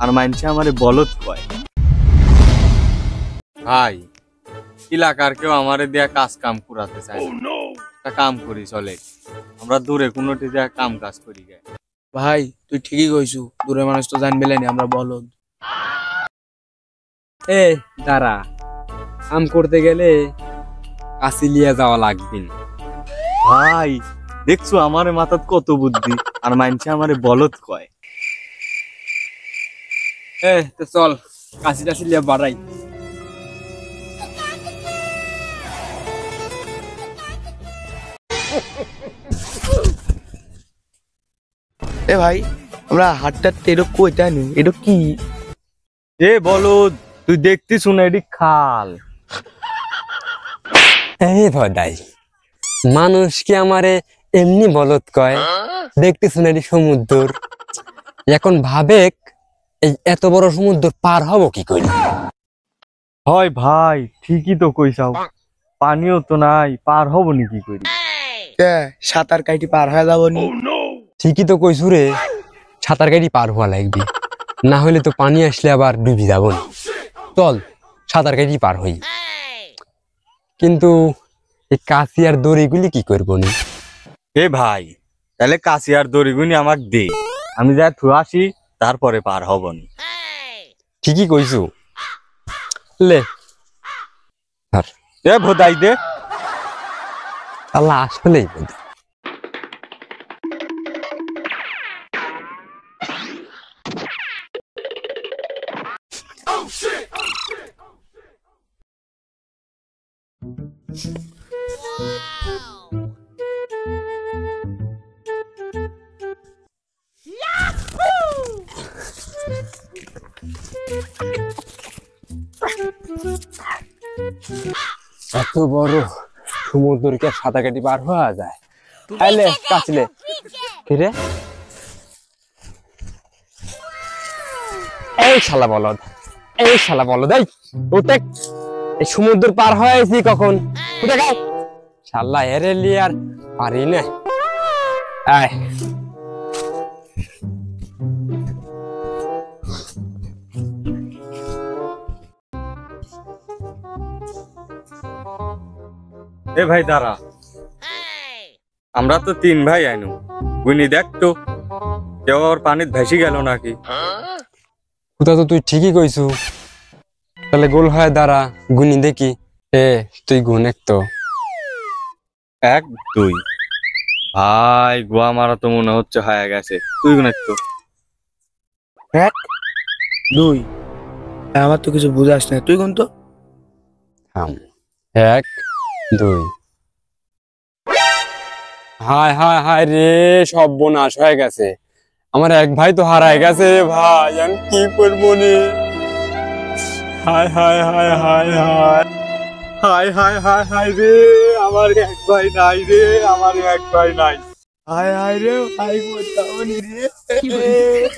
আর মানছে আমারে বলদ কয়। ভাই এলাকার কেউ আমারে দেয়া কাজ কাম করাতে চায় না। একটা কাম করি চলে, আমরা দূরে কোনোটি দেয়া কাম কাজ করি গে। ভাই তুই ঠিকই কইছু, দূরে মানুষ তো জানবে না আমরা বলদ। এ দাঁড়া, কাম করতে গেলে কাশি লিয়ে যাওয়া লাগবে না। ভাই দেখছো আমার মাথাত কত বুদ্ধি, আর মানছে আমারে বলদ কয়। তো চল কাশি টাশি লিয়ে বাড়াই। এ ভাই আমরা হাটটা তেরো কইতা নি, এটা কি? এ বলদ তুই দেখতি শুনে এটি খাল। ভদাই মানুষ কি আমারে এমনি বলদ কয়? দেখতে শুনে সমুদ্র, এখন ভাবে এই এত বড় সমুদ্র পার হব কি করে? হয় ভাই ঠিকই তো কইছাও, পানিও তো নাই, পার হব নি কি করি? সাঁতার কাইটি পার হয়ে যাবো নি? ঠিকই তো কইছু রে, সাঁতার কাটি পার হওয়া লাগবে, না হলে তো পানি আসলে আবার ডুবি যাব না। চল সাঁতার কাটি পার হই। কিন্তু এই কাশি আর দড়িগুলি কি করবো নি? এ ভাই তাহলে কাশি আর দড়িগুনি আমাকে দে, আমি যা থু আসি, তারপরে পার হব নি। ঠিকই কইছু, লে এ ভোদাই দে। আল্লাহ আসলেই বোধ। এত বড় সমুদ্রকে সাঁতার কাটি পার হওয়া যায়? আইলে কাছলে কিরে, এই শালা বলদ, এই শালা বলদ, এই ওতে এই সমুদ্র পার হয়েছি কখন? শালা এরে লিয়ে আর পারি না। আয় এ ভাই দাঁড়া, আমরা তো তিন ভাই আইনু, গুনি দেখ তো কেউ আর পানিত ভেসে গেল নাকি? কোথা তো তুই ঠিকই কইছু, তাহলে গোল হয় দাঁড়া গুনি দেখি। তুই গুন এক তো। 1 2 ভাই গোয়া মারা তো মনে হচ্ছে হয়ে গেছে, তুই গুন তো। 1 2, আমার তো কিছু বুঝাস না, তুই কোন তো? 1 2। হায় হায় হায় রে, সর্বনাশ হয়ে গেছে, আমার এক ভাই তো হারায় গেছে রে ভাই, আমি কি করবো রে? হায় হায় হায় হায় হায় হায় হায় হায় হায় রে, আমার এক ভাই নাই রে, আমার এক ভাই নাই। হায় হায় রে ভাই, কোথাবনি রে,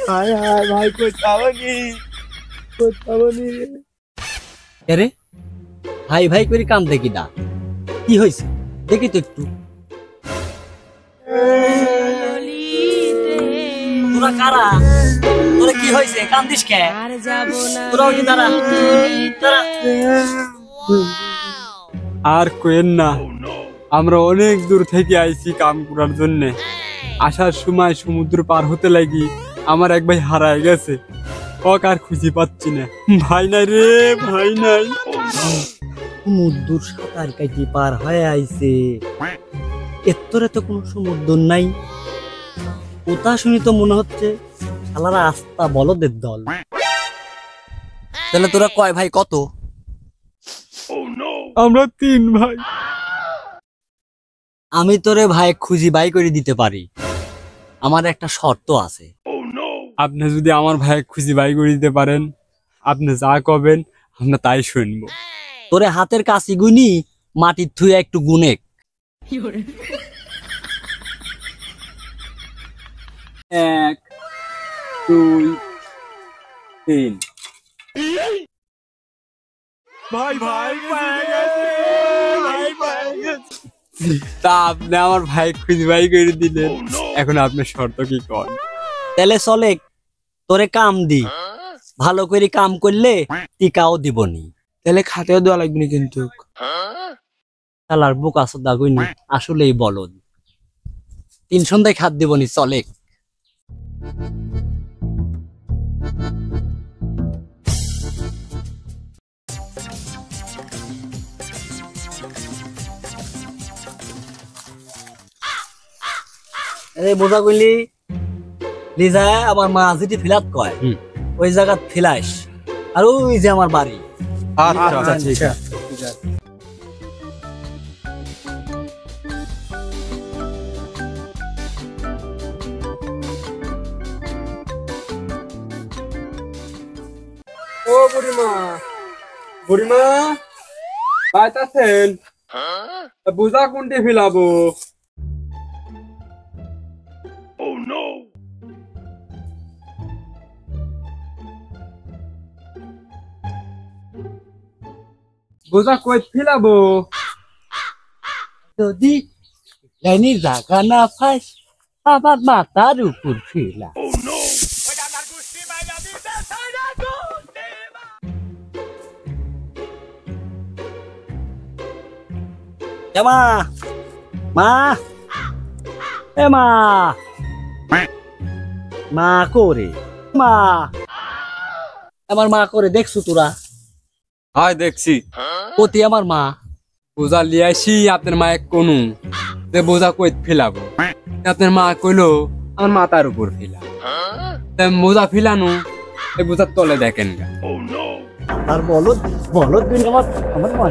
হায় হায় ভাই, কোথাবনি রে। আরে ভাই ভাই করে কাম দেখি না, কি হয়েছে দেখি তো একটু। তোরা কারা? তোরা কি হয়েছে কান্দিস কে? তোরাও কি দাঁড়া দাঁড়া। আর কোয়েন না, আমরা অনেক দূর থেকে আইছি কাম করার জন্য, আসার সময় সমুদ্র পার হতে লাগি আমার এক ভাই হারায় গেছে, কক আর খুঁজে পাচ্ছি না। ভাই নাই রে, ভাই নাই। সমুদ্র সাঁতার কাটি পার হয়ে আইছে, এত্তরে তো কোনো সমুদ্র নাই। ওটা শুনি তো মনে হচ্ছে শালারা আস্তা বলদের দল। তাহলে তোরা কয় ভাই কত? আমরা 3 ভাই। আমি তোরে ভাই খুঁজি বাই করে দিতে পারি, আমার একটা শর্ত আছে। আপনি যদি আমার ভাই খুঁজি বাই করে দিতে পারেন, আপনি যা কবেন আমরা তাই শুনবো। তোরে হাতের কাছি গুনি মাটির থুয়ে একটু গুনেক। 1 2 3। ভাই ভাই পেয়ে গেছে, ভাই পেয়ে গেছে। তা আপনি আমার ভাই খুঁজবাই করে দিলেন, এখন আপনার শর্ত কি কর? তাহলে চলে তোরে কাম দি, ভালো করে কাম করলে টিকাও দিবনি। তাহলে খাতেও দেওয়া লাগবে না কিন্তু। শালার বুক আসদা গইনি, আসলেই বলদ। 3 সন্ধ্যায় খাত দিবনি, চলে। বোঝা কইলি লিজা আমার মা যেটি ফিলাত কয় ওই জায়গাত ফিলাইস, আর ওই যে আমার বাড়ি। আচ্ছা ঠিক আছে। ও বুড়িমা, বুড়িমা পাইতাছেন? বুঝা কোনটি ফিলাবো? বুঝা কই ফিলাবো? যদি লাইনি জায়গা না পাইস আমার মাথার উপর ফিলা। মা মা এ মা মা করে মা আমার মা করে দেখছো তোরা? হয় দেখছি। অতি আমার মা। বোঝা লিয়াইছি আপনার মায়ে কোনু যে বোঝা কই ফিলাবো, আপনার মা কইলো আমার মাথার উপর ফিলা। বোঝা ফিলানো এই বোঝার তলে দেখেন গা। আর বলদ বলদ দিন আমার আমার